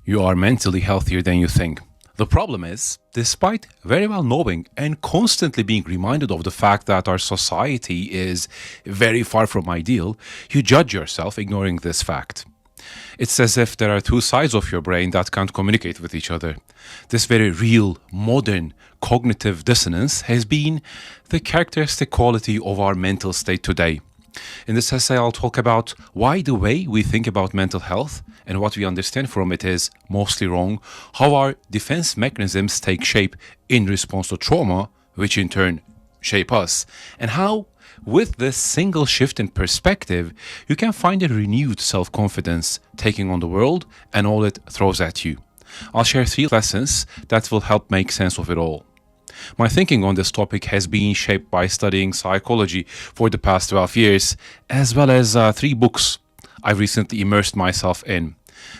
You are mentally healthier than you think. The problem is, despite very well knowing and constantly being reminded of the fact that our society is very far from ideal, you judge yourself ignoring this fact. It's as if there are two sides of your brain that can't communicate with each other. This very real, modern, cognitive dissonance has been the characteristic quality of our mental state today. In this essay, I'll talk about why the way we think about mental health and what we understand from it is mostly wrong, how our defense mechanisms take shape in response to trauma, which in turn shape us, and how, with this single shift in perspective, you can find a renewed self-confidence taking on the world and all it throws at you. I'll share 3 lessons that will help make sense of it all. My thinking on this topic has been shaped by studying psychology for the past 12 years, as well as 3 books I've recently immersed myself in.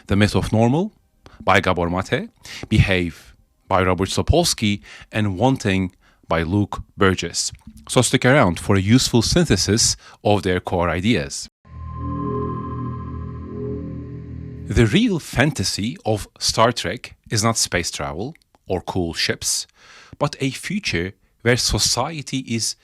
The Myth of Normal by Gabor Mate, Behave by Robert Sapolsky, and Wanting by Luke Burgess. So stick around for a useful synthesis of their core ideas. The real fantasy of Star Trek is not space travel or cool ships, but a future where society is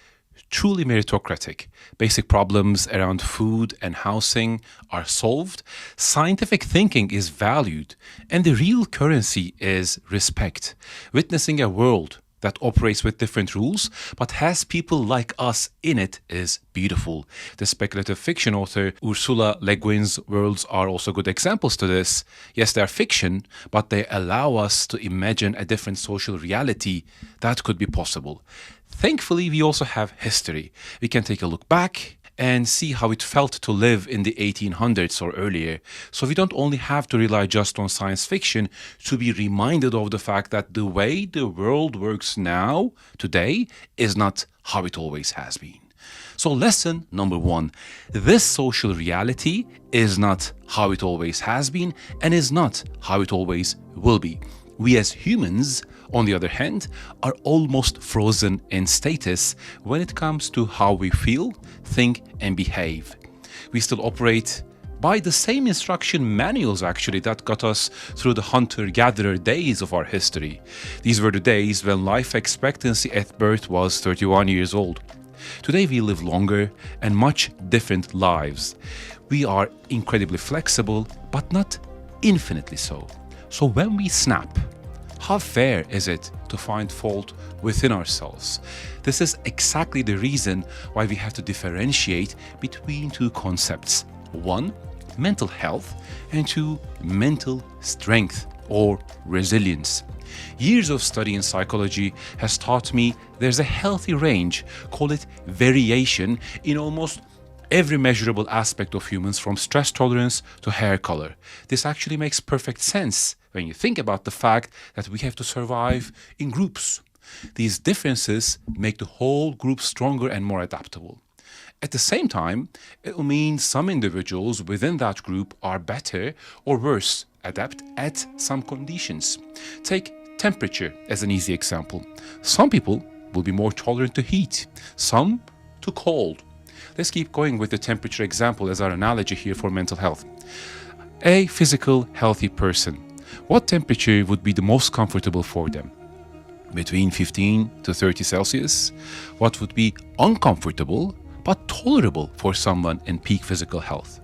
truly meritocratic. Basic problems around food and housing are solved, scientific thinking is valued, and the real currency is respect. Witnessing a world that operates with different rules but has people like us in it is beautiful. The speculative fiction author Ursula Le Guin's worlds are also good examples to this. Yes, they are fiction, but they allow us to imagine a different social reality that could be possible. Thankfully, we also have history. We can take a look back and see how it felt to live in the 1800s or earlier. So we don't only have to rely just on science fiction to be reminded of the fact that the way the world works now, today, is not how it always has been. So lesson number 1, this social reality is not how it always has been and is not how it always will be. We as humans, on the other hand, are almost frozen in status when it comes to how we feel, think, and behave. We still operate by the same instruction manuals actually that got us through the hunter-gatherer days of our history. These were the days when life expectancy at birth was 31 years old. Today we live longer and much different lives. We are incredibly flexible, but not infinitely so. So when we snap, how fair is it to find fault within ourselves? This is exactly the reason why we have to differentiate between 2 concepts. 1, mental health, and 2, mental strength or resilience. Years of study in psychology has taught me there's a healthy range, call it variation, in almost every measurable aspect of humans, from stress tolerance to hair color. This actually makes perfect sense when you think about the fact that we have to survive in groups. These differences make the whole group stronger and more adaptable. At the same time, it will mean some individuals within that group are better or worse adept at some conditions. Take temperature as an easy example. Some people will be more tolerant to heat, some to cold. Let's keep going with the temperature example as our analogy here for mental health. A physical, healthy person, what temperature would be the most comfortable for them? Between 15 to 30 Celsius? What would be uncomfortable but tolerable for someone in peak physical health?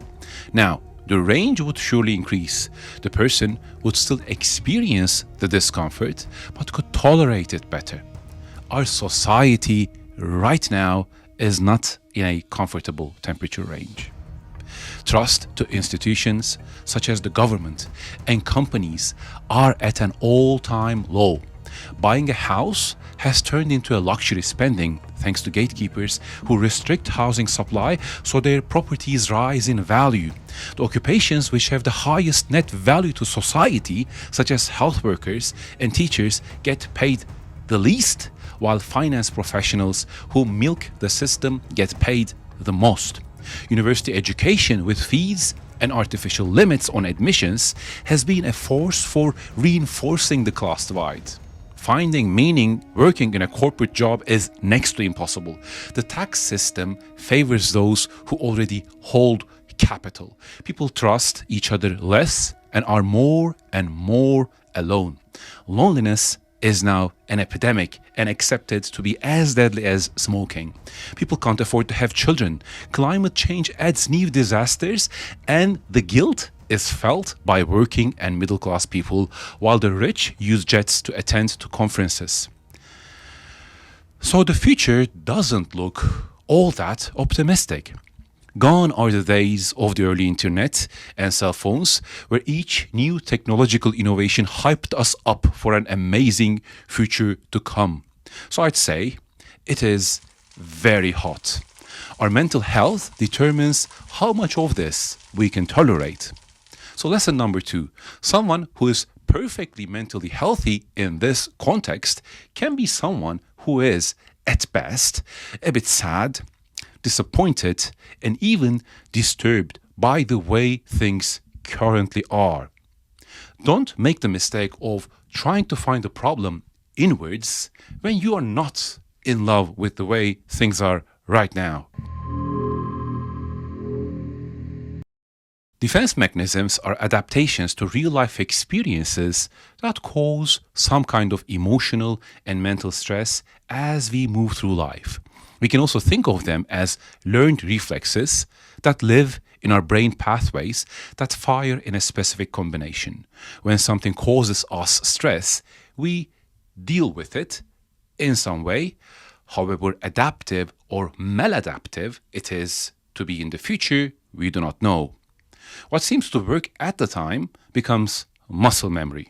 Now, the range would surely increase. The person would still experience the discomfort but could tolerate it better. Our society right now is not in a comfortable temperature range. Trust to institutions such as the government and companies are at an all-time low. Buying a house has turned into a luxury spending thanks to gatekeepers who restrict housing supply so their properties rise in value. The occupations which have the highest net value to society, such as health workers and teachers, get paid the least, while finance professionals who milk the system get paid the most. University education with fees and artificial limits on admissions has been a force for reinforcing the class divide. Finding meaning working in a corporate job is next to impossible. The tax system favors those who already hold capital. People trust each other less and are more and more alone. Loneliness is now an epidemic and accepted to be as deadly as smoking. People can't afford to have children. Climate change adds new disasters, and the guilt is felt by working and middle class people, while the rich use jets to attend to conferences. So the future doesn't look all that optimistic. Gone are the days of the early internet and cell phones, where each new technological innovation hyped us up for an amazing future to come. So I'd say it is very hot. Our mental health determines how much of this we can tolerate. So lesson number 2, someone who is perfectly mentally healthy in this context can be someone who is, at best, a bit sad, disappointed, and even disturbed by the way things currently are. Don't make the mistake of trying to find the problem inwards when you are not in love with the way things are right now. Defense mechanisms are adaptations to real-life experiences that cause some kind of emotional and mental stress as we move through life. We can also think of them as learned reflexes that live in our brain pathways that fire in a specific combination. When something causes us stress, we deal with it in some way. However adaptive or maladaptive it is to be in the future, we do not know. What seems to work at the time becomes muscle memory.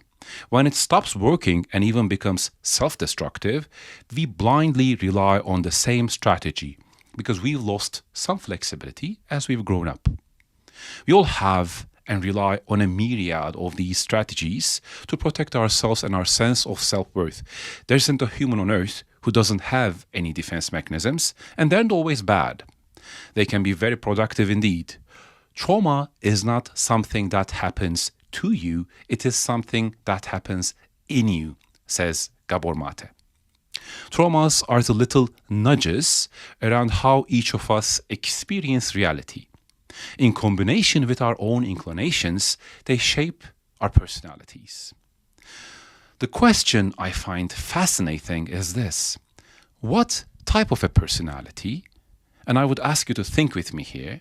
When it stops working and even becomes self-destructive, we blindly rely on the same strategy because we've lost some flexibility as we've grown up. We all have and rely on a myriad of these strategies to protect ourselves and our sense of self-worth. There isn't a human on earth who doesn't have any defense mechanisms, and they're not always bad. They can be very productive indeed. Trauma is not something that happens to you, it is something that happens in you, says Gabor Mate. Traumas are the little nudges around how each of us experience reality. In combination with our own inclinations, they shape our personalities. The question I find fascinating is this: what type of a personality, and I would ask you to think with me here,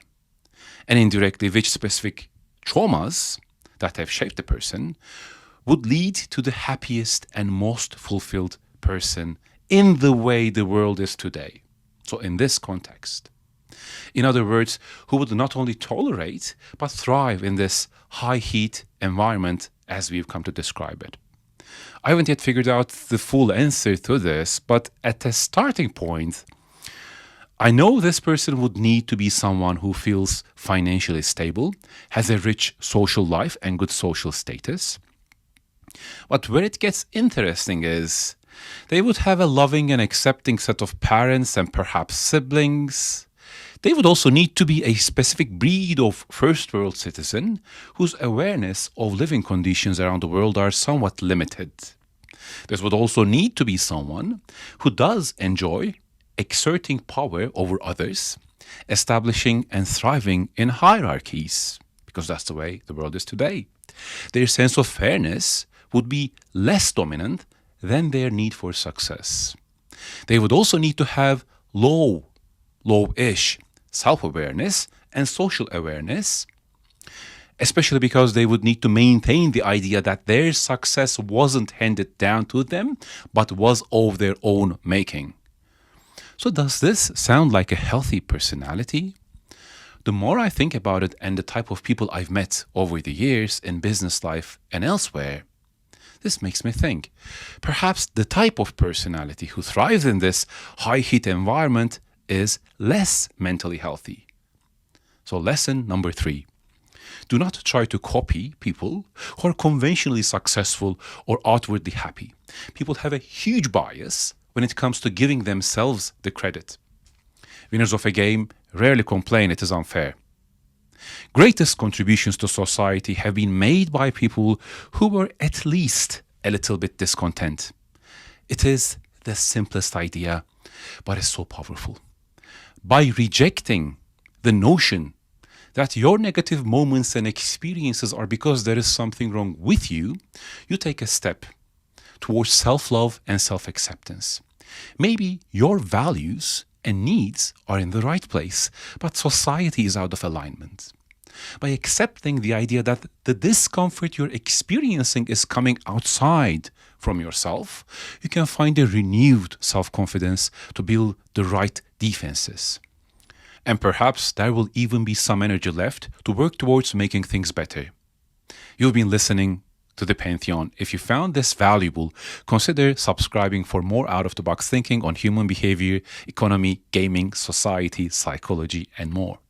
and indirectly which specific traumas that have shaped the person would lead to the happiest and most fulfilled person in the way the world is today. So in this context. In other words, who would not only tolerate, but thrive in this high heat environment as we've come to describe it. I haven't yet figured out the full answer to this, but at a starting point, I know this person would need to be someone who feels financially stable, has a rich social life and good social status. But where it gets interesting is they would have a loving and accepting set of parents and perhaps siblings. They would also need to be a specific breed of first world citizen whose awareness of living conditions around the world are somewhat limited. This would also need to be someone who does enjoy exerting power over others, establishing and thriving in hierarchies, because that's the way the world is today. Their sense of fairness would be less dominant than their need for success. They would also need to have low-ish self-awareness and social awareness, especially because they would need to maintain the idea that their success wasn't handed down to them, but was of their own making. So does this sound like a healthy personality? The more I think about it and the type of people I've met over the years in business life and elsewhere, this makes me think. Perhaps the type of personality who thrives in this high heat environment is less mentally healthy. So lesson number 3. Do not try to copy people who are conventionally successful or outwardly happy. People have a huge bias when it comes to giving themselves the credit. Winners of a game rarely complain it is unfair. Greatest contributions to society have been made by people who were at least a little bit discontent. It is the simplest idea, but it's so powerful. By rejecting the notion that your negative moments and experiences are because there is something wrong with you, you take a step towards self-love and self-acceptance. Maybe your values and needs are in the right place, but society is out of alignment. By accepting the idea that the discomfort you're experiencing is coming outside from yourself, you can find a renewed self-confidence to build the right defenses. And perhaps there will even be some energy left to work towards making things better. You've been listening to the Pantheon. If you found this valuable, consider subscribing for more out-of-the-box thinking on human behavior, economy, gaming, society, psychology, and more.